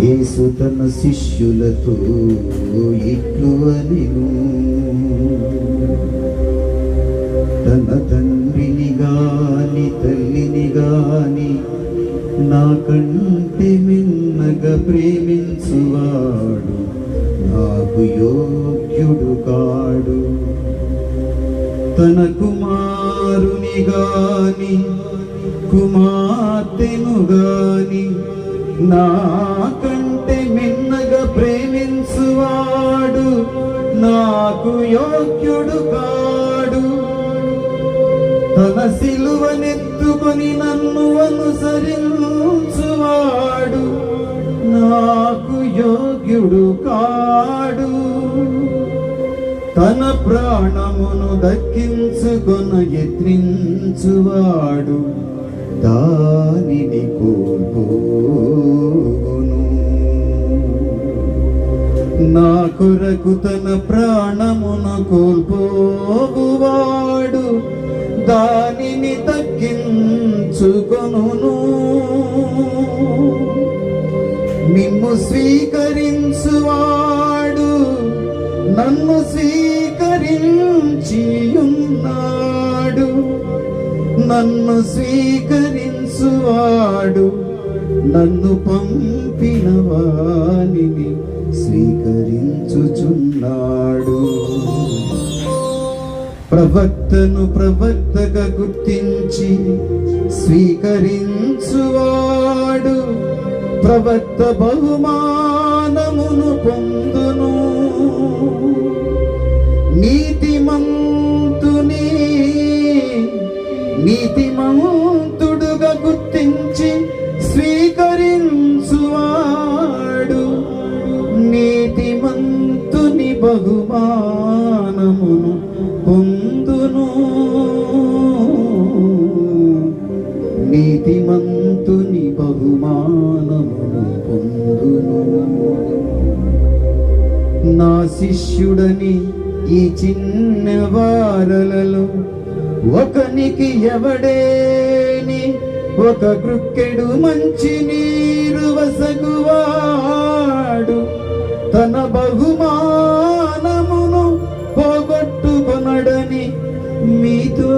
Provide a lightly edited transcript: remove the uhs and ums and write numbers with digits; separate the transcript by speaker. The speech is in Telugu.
Speaker 1: యేసు తన శిష్యులతో ఇట్లు అనెను, తన తండ్రిని గాని తల్లిని గాని నాకంటే మిన్నగా ప్రేమించువాడు నాకు యోగ్యుడు కాడు. తన కుమారుని గాని కుమార్తెను గాని నాకంటే మిన్నగా ప్రేమించువాడు నాకు యోగ్యుడు కాడు. తన సిలువనెత్తుకొని నన్ను అనుసరించువాడు నాకు యోగ్యుడు కాడు. తన ప్రాణమును దక్కించుకొన యత్నించువాడు దానిని కోల్పోవును. నా కొరకు తన ప్రాణమును కోల్పోవువాడు దానిని దక్కించుకొనును. మిమ్ము స్వీకరించువాడు నన్ను స్వీకరించియున్నాడు, నన్ను స్వీకరించువాడు నన్ను పంపిన వానిని స్వీకరించుచున్నాడు. ప్రవక్తను ప్రవక్తగా గుర్తించి స్వీకరించువాడు ప్రవక్త బహుమానమును పొందును. నీతిమంతుడుగా గుర్తించి స్వీకరించువాడు నీతిమంతుని బహుమానమును పొందును. నీతిమంతుని బహుమానమును పొందును. నా శిష్యుడని ఈ చిన్న వారలలో ఒకనికి ఎవడేని ఒక క్రుక్కెడు మంచి నీరు వసగువాడు తన బహుమానమును పోగొట్టుకొనడని మీతో